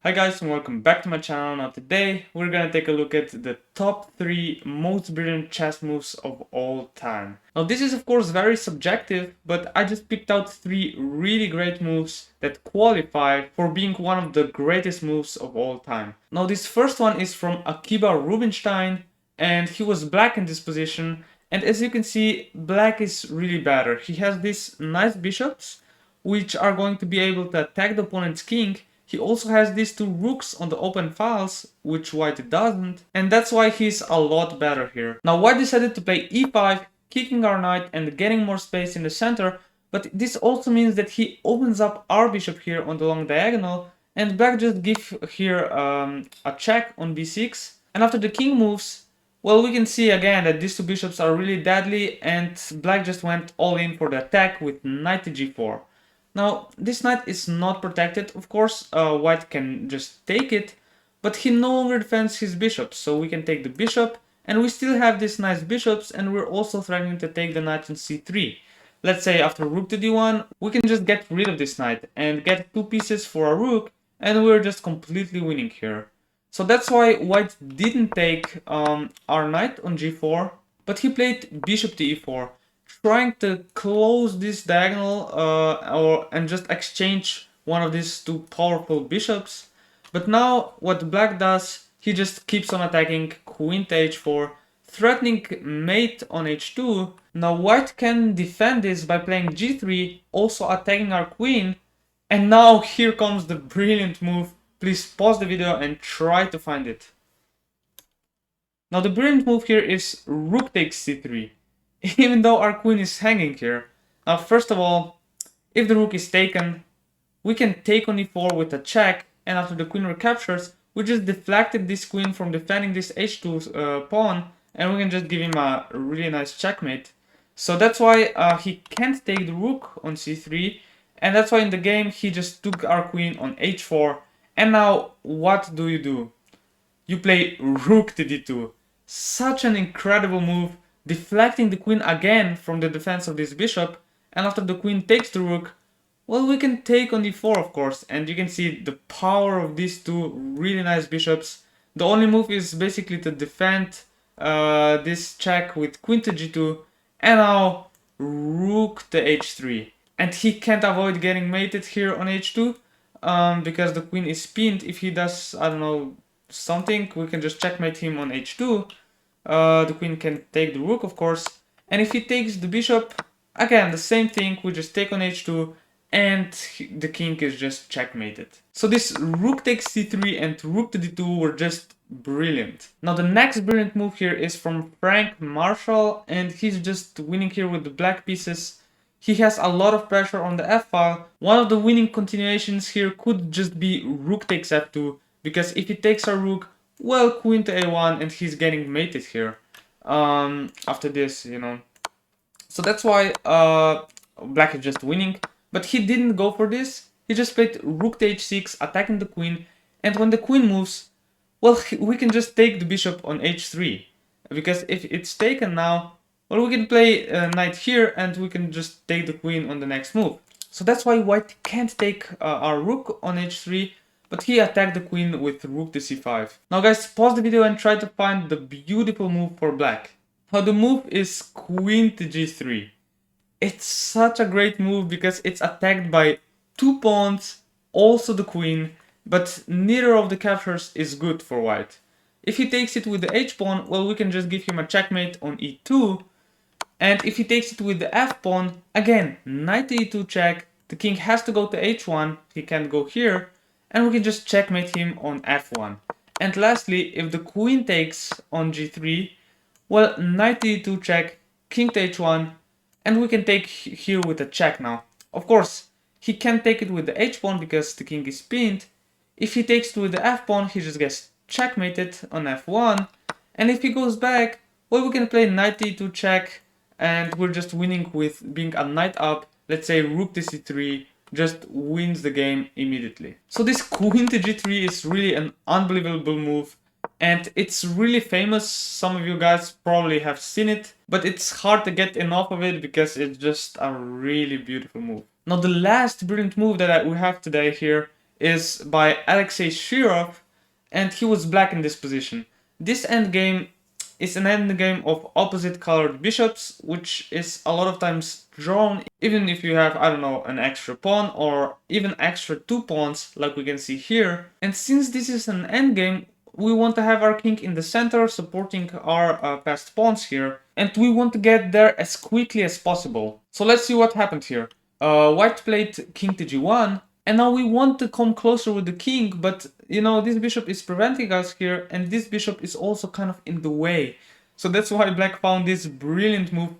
Hi guys and welcome back to my channel. Now today we're gonna take a look at the top 3 most brilliant chess moves of all time. Now this is of course very subjective, but I just picked out 3 really great moves that qualify for being one of the greatest moves of all time. Now this first one is from Akiba Rubinstein, and he was black in this position, and as you can see black is really better. He has these nice bishops which are going to be able to attack the opponent's king. He also has these 2 rooks on the open files, which white doesn't, and that's why he's a lot better here. Now white decided to play e5, kicking our knight and getting more space in the center, but this also means that he opens up our bishop here on the long diagonal, and black just give here a check on b6, and after the king moves, well, we can see again that these 2 bishops are really deadly, and black just went all in for the attack with knight to g4. Now, this knight is not protected, of course, white can just take it, but he no longer defends his bishop, so we can take the bishop, and we still have these nice bishops, and we're also threatening to take the knight on c3. Let's say after rook to d1, we can just get rid of this knight and get 2 pieces for a rook, and we're just completely winning here. So that's why white didn't take our knight on g4, but he played bishop to e4, trying to close this diagonal and just exchange one of these 2 powerful bishops. But now what black does, he just keeps on attacking queen to h4, threatening mate on h2. Now white can defend this by playing g3, also attacking our queen. And now here comes the brilliant move. Please pause the video and try to find it. Now the brilliant move here is rook takes c3. Even though our queen is hanging here. Now first of all, if the rook is taken, we can take on e4 with a check, and after the queen recaptures, we just deflected this queen from defending this h2 pawn, and we can just give him a really nice checkmate. So that's why he can't take the rook on c3, and that's why in the game he just took our queen on h4. And now what do? You play rook to d2. Such an incredible move, deflecting the queen again from the defense of this bishop, and after the queen takes the rook, well, we can take on d4 of course, and you can see the power of these 2 really nice bishops. The only move is basically to defend this check with queen to g2, and now rook to h3. And he can't avoid getting mated here on h2, because the queen is pinned. If he does, I don't know, something, we can just checkmate him on h2. The queen can take the rook, of course, and if he takes the bishop, again the same thing, we just take on h2 and the king is just checkmated. So this rook takes c3 and rook to d2 were just brilliant. Now the next brilliant move here is from Frank Marshall, and he's just winning here with the black pieces. He has a lot of pressure on the f-file. One of the winning continuations here could just be rook takes f2, because if he takes our rook, well, queen to a1 and he's getting mated here after this, you know. So that's why black is just winning, but he didn't go for this. He just played rook to h6, attacking the queen, and when the queen moves, well, we can just take the bishop on h3, because if it's taken now, well, we can play knight here and we can just take the queen on the next move. So that's why white can't take our rook on h3, but he attacked the queen with rook to c5. Now guys, pause the video and try to find the beautiful move for black. Now the move is queen to g3. It's such a great move because it's attacked by 2 pawns, also the queen, but neither of the captures is good for white. If he takes it with the h-pawn, well, we can just give him a checkmate on e2, and if he takes it with the f-pawn, again, knight to e2 check, the king has to go to h1, he can't go here, and we can just checkmate him on f1. And lastly, if the queen takes on g3, well, knight to e2 check, king to h1, and we can take here with a check now. Of course, he can't take it with the h-pawn because the king is pinned. If he takes it with the f-pawn, he just gets checkmated on f1. And if he goes back, well, we can play knight to e2 check, and we're just winning with being a knight up. Let's say rook to c3, just wins the game immediately. So this queen to g3 is really an unbelievable move, and it's really famous. Some of you guys probably have seen it, but it's hard to get enough of it because it's just a really beautiful move. Now the last brilliant move that we have today here is by Alexei Shirov, and he was black in this position. This endgame is an endgame of opposite colored bishops, which is a lot of times drawn even if you have, I don't know, an extra pawn or even extra 2 pawns like we can see here. And since this is an endgame, we want to have our king in the center supporting our fast pawns here, and we want to get there as quickly as possible. So let's see what happened here. White played king to g1, and now we want to come closer with the king, but you know, this bishop is preventing us here, and this bishop is also kind of in the way. So that's why black found this brilliant move,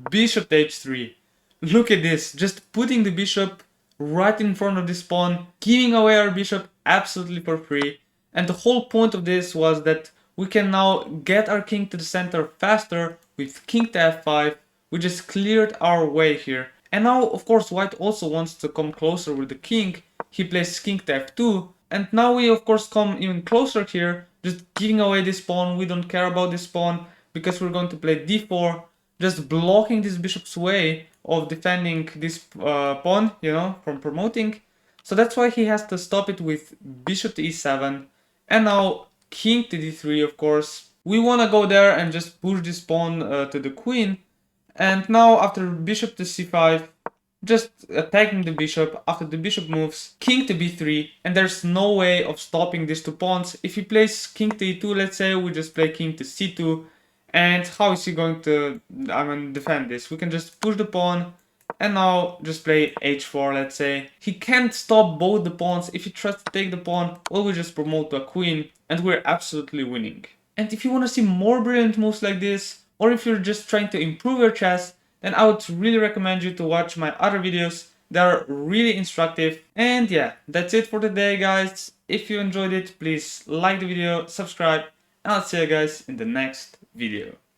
bishop to h3. Look at this, just putting the bishop right in front of this pawn, giving away our bishop absolutely for free. And the whole point of this was that we can now get our king to the center faster with king to f5. We just cleared our way here. And now, of course, white also wants to come closer with the king. He plays king to f2. And now we, of course, come even closer here, just giving away this pawn. We don't care about this pawn because we're going to play d4, just blocking this bishop's way of defending this pawn, you know, from promoting. So that's why he has to stop it with bishop to e7. And now king to d3, of course. We want to go there and just push this pawn to the queen. And now after bishop to c5, just attacking the bishop. After the bishop moves, king to b3, and there's no way of stopping these two pawns. If he plays king to e2, let's say, we just play king to c2. And how is he going to, defend this? We can just push the pawn, and now just play h4, let's say. He can't stop both the pawns. If he tries to take the pawn, well, we just promote to a queen, and we're absolutely winning. And if you want to see more brilliant moves like this, or if you're just trying to improve your chess, then I would really recommend you to watch my other videos. They are really instructive. And yeah, that's it for today, guys. If you enjoyed it, please like the video, subscribe, and I'll see you guys in the next video.